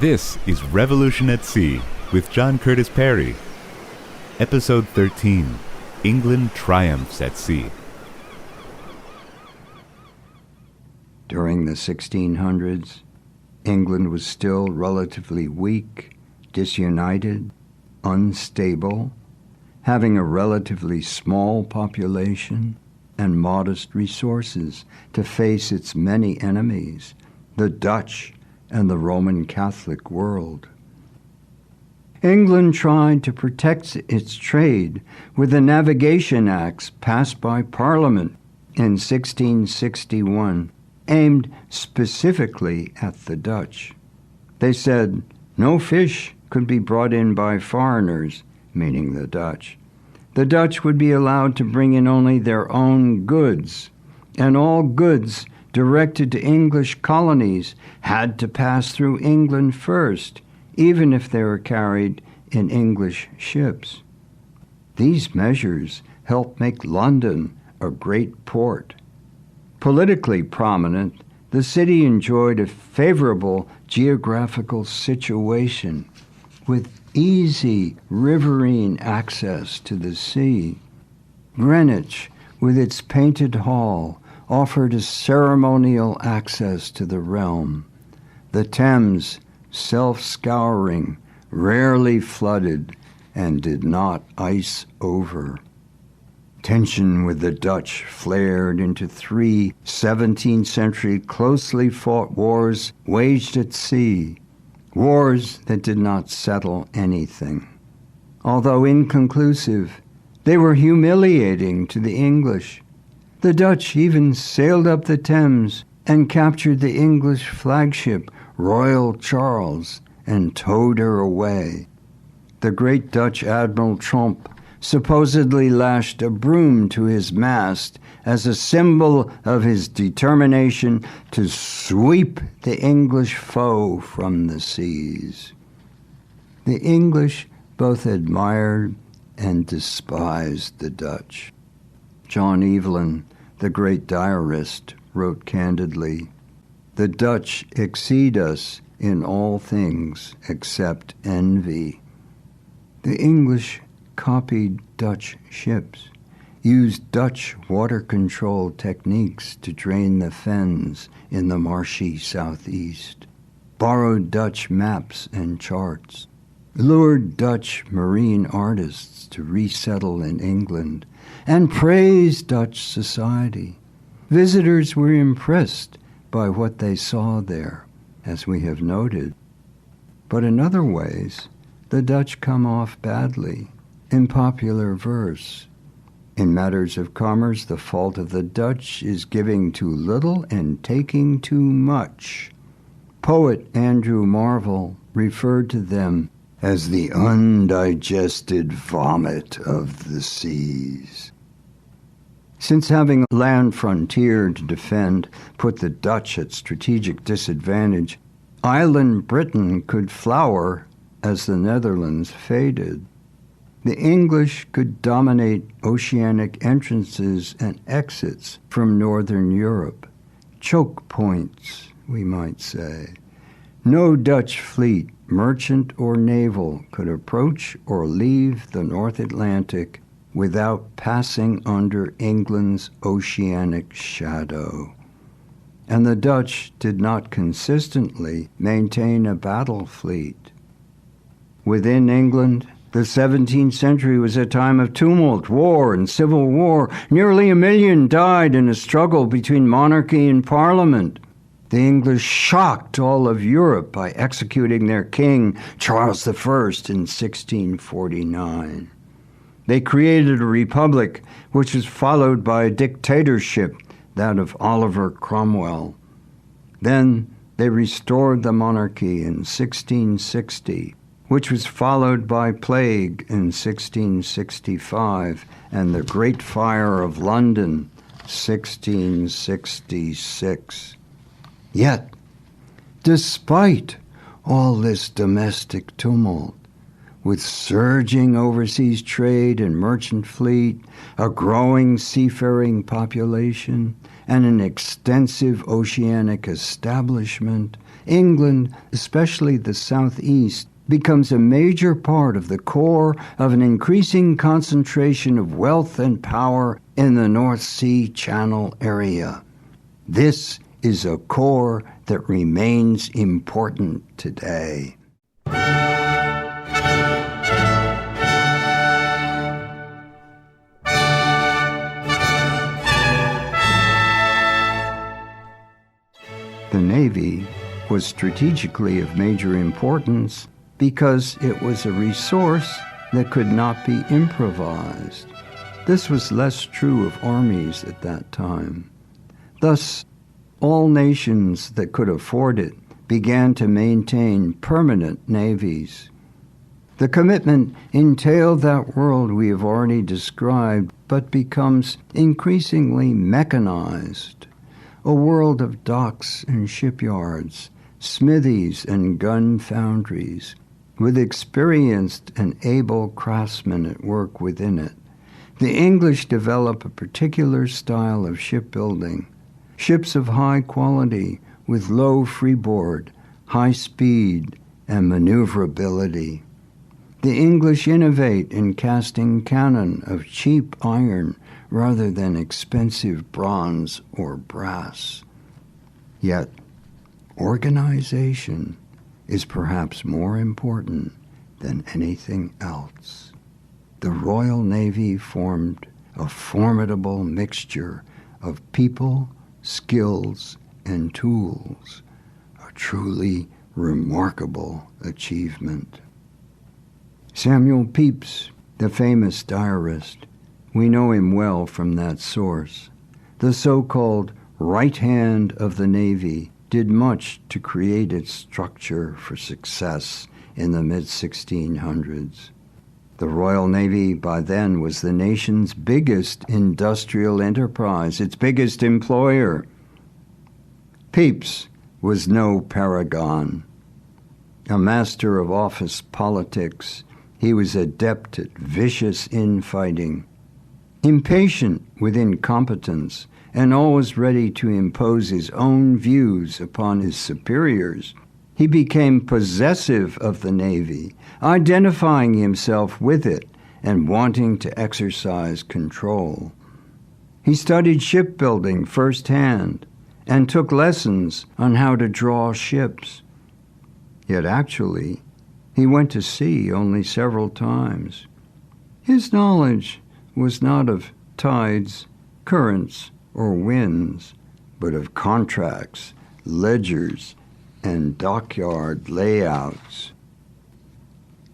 This is Revolution at Sea with John Curtis Perry. Episode 13, England Triumphs at Sea. During the 1600s, England was still relatively weak, disunited, unstable, having a relatively small population and modest resources to face its many enemies, the Dutch and the Roman Catholic world. England tried to protect its trade with the Navigation Acts passed by Parliament in 1661, aimed specifically at the Dutch. They said no fish could be brought in by foreigners, meaning the Dutch. The Dutch would be allowed to bring in only their own goods, and all goods directed to English colonies had to pass through England first, even if they were carried in English ships. These measures helped make London a great port. Politically prominent, the city enjoyed a favorable geographical situation with easy riverine access to the sea. Greenwich, with its painted hall, offered a ceremonial access to the realm. The Thames, self-scouring, rarely flooded, and did not ice over. Tension with the Dutch flared into 3 17th-century closely fought wars waged at sea, wars that did not settle anything. Although inconclusive, they were humiliating to the English. The Dutch even sailed up the Thames and captured the English flagship Royal Charles and towed her away. The great Dutch Admiral Tromp supposedly lashed a broom to his mast as a symbol of his determination to sweep the English foe from the seas. The English both admired and despised the Dutch. John Evelyn, the great diarist, wrote candidly, "The Dutch exceed us in all things except envy." The English copied Dutch ships, used Dutch water control techniques to drain the fens in the marshy southeast, borrowed Dutch maps and charts, lured Dutch marine artists to resettle in England, and praised Dutch society. Visitors were impressed by what they saw there, as we have noted. But in other ways, the Dutch come off badly in popular verse. In matters of commerce, the fault of the Dutch is giving too little and taking too much. Poet Andrew Marvell referred to them as the undigested vomit of the seas. Since having a land frontier to defend put the Dutch at strategic disadvantage, island Britain could flower as the Netherlands faded. The English could dominate oceanic entrances and exits from northern Europe, choke points, we might say. No Dutch fleet, merchant or naval, could approach or leave the North Atlantic without passing under England's oceanic shadow. And the Dutch did not consistently maintain a battle fleet. Within England, the 17th century was a time of tumult, war, and civil war. Nearly 1 million died in a struggle between monarchy and parliament. The English shocked all of Europe by executing their king, Charles I, in 1649. They created a republic, which was followed by a dictatorship, that of Oliver Cromwell. Then they restored the monarchy in 1660, which was followed by plague in 1665 and the Great Fire of London, 1666. Yet, despite all this domestic tumult, with surging overseas trade and merchant fleet, a growing seafaring population, and an extensive oceanic establishment, England, especially the southeast, becomes a major part of the core of an increasing concentration of wealth and power in the North Sea Channel area. This is a core that remains important today. The Navy was strategically of major importance because it was a resource that could not be improvised. This was less true of armies at that time. Thus, all nations that could afford it began to maintain permanent navies. The commitment entailed that world we have already described, but becomes increasingly mechanized. A world of docks and shipyards, smithies and gun foundries, with experienced and able craftsmen at work within it. The English develop a particular style of shipbuilding, ships of high quality with low freeboard, high speed, and maneuverability. The English innovate in casting cannon of cheap iron rather than expensive bronze or brass. Yet, organization is perhaps more important than anything else. The Royal Navy formed a formidable mixture of people, skills, and tools, a truly remarkable achievement. Samuel Pepys, the famous diarist, we know him well from that source. The so-called right hand of the Navy did much to create its structure for success in the mid-1600s. The Royal Navy by then was the nation's biggest industrial enterprise, its biggest employer. Pepys was no paragon. A master of office politics, he was adept at vicious infighting. Impatient with incompetence and always ready to impose his own views upon his superiors, he became possessive of the Navy, identifying himself with it and wanting to exercise control. He studied shipbuilding firsthand and took lessons on how to draw ships. Yet actually, he went to sea only several times. His knowledge was not of tides, currents, or winds, but of contracts, ledgers, and dockyard layouts.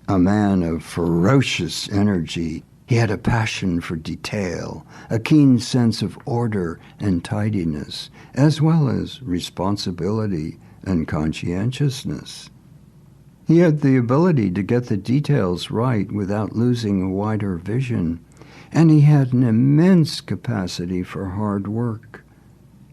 A man of ferocious energy, he had a passion for detail, a keen sense of order and tidiness, as well as responsibility and conscientiousness. He had the ability to get the details right without losing a wider vision, and he had an immense capacity for hard work.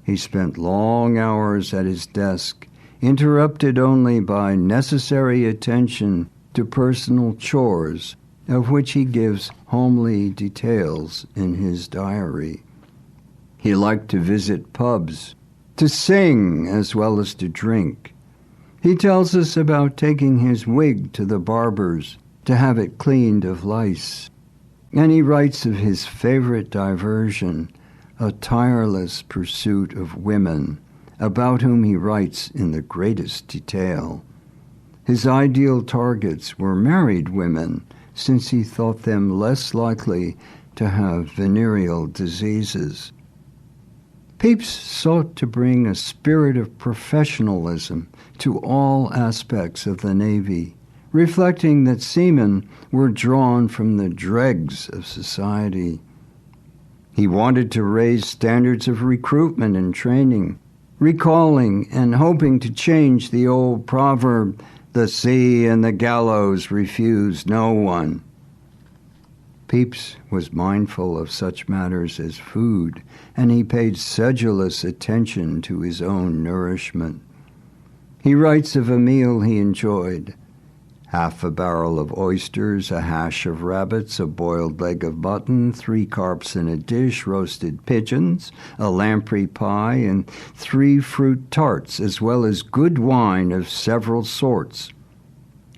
He spent long hours at his desk, interrupted only by necessary attention to personal chores, of which he gives homely details in his diary. He liked to visit pubs, to sing as well as to drink. He tells us about taking his wig to the barber's to have it cleaned of lice. And he writes of his favorite diversion, a tireless pursuit of women, about whom he writes in the greatest detail. His ideal targets were married women, since he thought them less likely to have venereal diseases. Pepys sought to bring a spirit of professionalism to all aspects of the Navy, reflecting that seamen were drawn from the dregs of society. He wanted to raise standards of recruitment and training, recalling and hoping to change the old proverb, "The sea and the gallows refuse no one." Pepys was mindful of such matters as food, and he paid sedulous attention to his own nourishment. He writes of a meal he enjoyed. half a barrel of oysters, a hash of rabbits, a boiled leg of mutton, 3 carps in a dish, roasted pigeons, a lamprey pie, and 3 fruit tarts, as well as good wine of several sorts.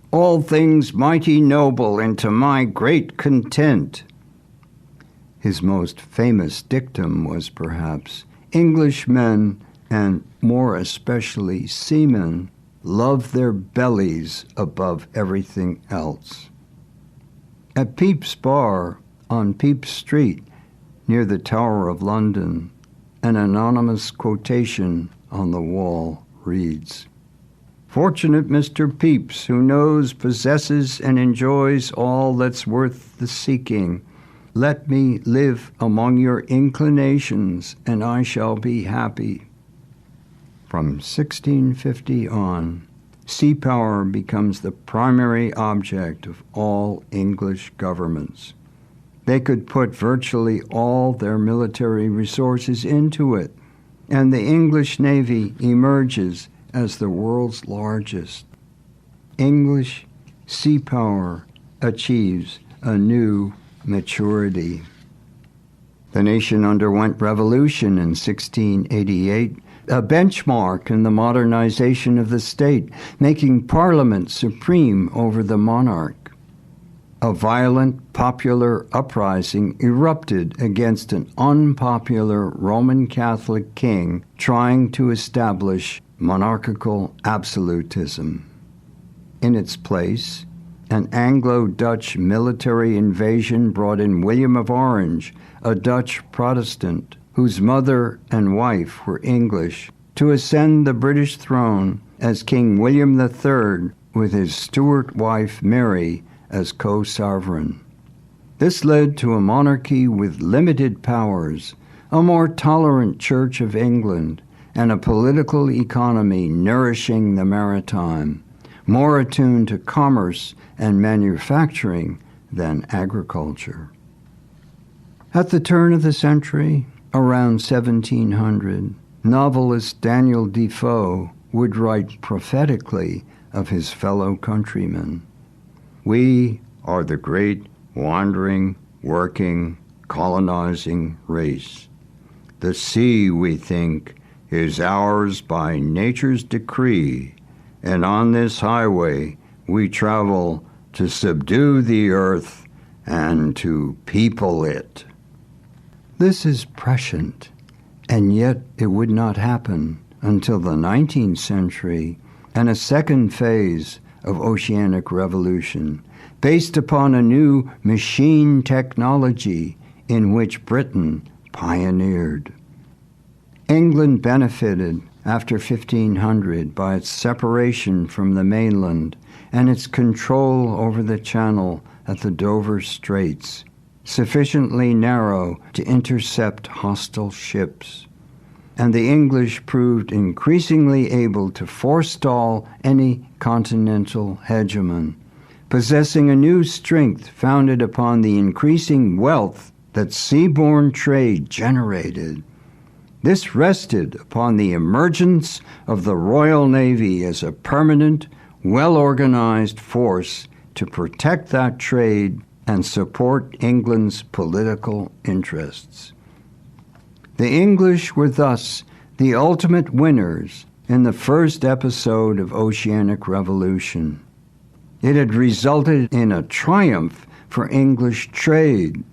All things mighty noble, and to my great content. His most famous dictum was perhaps, English men, and more especially seamen, love their bellies above everything else. At Pepys Bar on Pepys Street, near the Tower of London, an anonymous quotation on the wall reads, "Fortunate Mr. Pepys, who knows, possesses, and enjoys all that's worth the seeking. Let me live among your inclinations, and I shall be happy." From 1650 on, sea power becomes the primary object of all English governments. They could put virtually all their military resources into it, and the English Navy emerges as the world's largest. English sea power achieves a new maturity. The nation underwent revolution in 1688, a benchmark in the modernization of the state, making Parliament supreme over the monarch. A violent popular uprising erupted against an unpopular Roman Catholic king trying to establish monarchical absolutism. In its place, an Anglo-Dutch military invasion brought in William of Orange, a Dutch Protestant, whose mother and wife were English, to ascend the British throne as King William III with his Stuart wife Mary as co-sovereign. This led to a monarchy with limited powers, a more tolerant Church of England, and a political economy nourishing the maritime, more attuned to commerce and manufacturing than agriculture. At the turn of the century, around 1700, novelist Daniel Defoe would write prophetically of his fellow countrymen. "We are the great wandering, working, colonizing race. The sea, we think, is ours by nature's decree, and on this highway we travel to subdue the earth and to people it." This is prescient, and yet it would not happen until the 19th century and a second phase of oceanic revolution, based upon a new machine technology in which Britain pioneered. England benefited after 1500 by its separation from the mainland and its control over the channel at the Dover Straits, sufficiently narrow to intercept hostile ships. And the English proved increasingly able to forestall any continental hegemon, possessing a new strength founded upon the increasing wealth that seaborne trade generated. This rested upon the emergence of the Royal Navy as a permanent, well-organized force to protect that trade and support England's political interests. The English were thus the ultimate winners in the first episode of oceanic revolution. It had resulted in a triumph for English trade.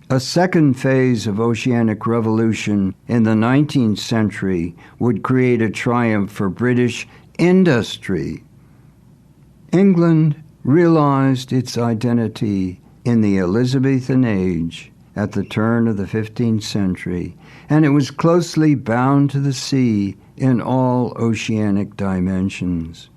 A second phase of oceanic revolution in the 19th century would create a triumph for British industry. England realized its identity in the Elizabethan age at the turn of the 15th century, and it was closely bound to the sea in all oceanic dimensions.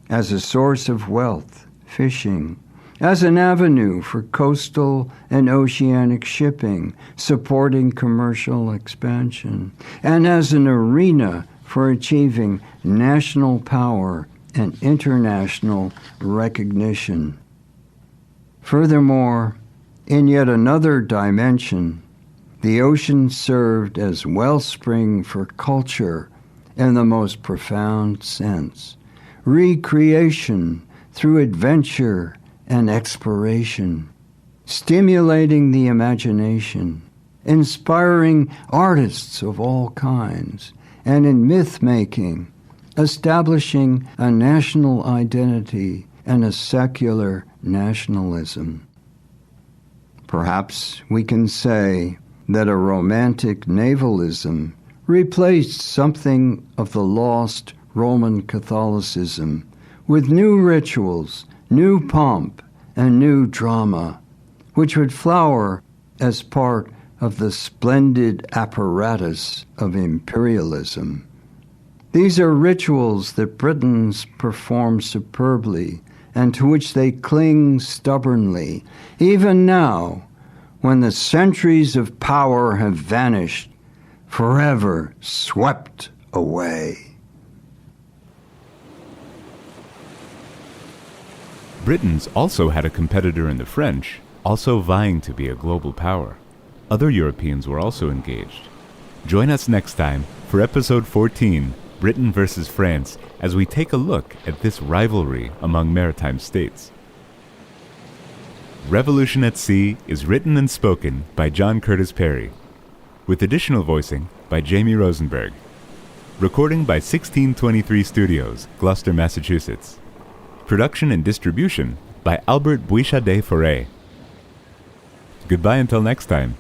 As a source of wealth, fishing, as an avenue for coastal and oceanic shipping, supporting commercial expansion, and as an arena for achieving national power and international recognition. Furthermore, in yet another dimension, the ocean served as wellspring for culture in the most profound sense, recreation through adventure and exploration, stimulating the imagination, inspiring artists of all kinds, and in myth-making, establishing a national identity and a secular nationalism. Perhaps we can say that a romantic navalism replaced something of the lost Roman Catholicism with new rituals, new pomp, and new drama, which would flower as part of the splendid apparatus of imperialism. These are rituals that Britons perform superbly and to which they cling stubbornly, even now, when the centuries of power have vanished, forever swept away. Britons also had a competitor in the French, also vying to be a global power. Other Europeans were also engaged. Join us next time for episode 14, Britain versus France, as we take a look at this rivalry among maritime states. Revolution at Sea is written and spoken by John Curtis Perry, with additional voicing by Jamie Rosenberg. Recording by 1623 Studios, Gloucester, Massachusetts. Production and distribution by Albert Bouichadet-Forêt. Goodbye until next time.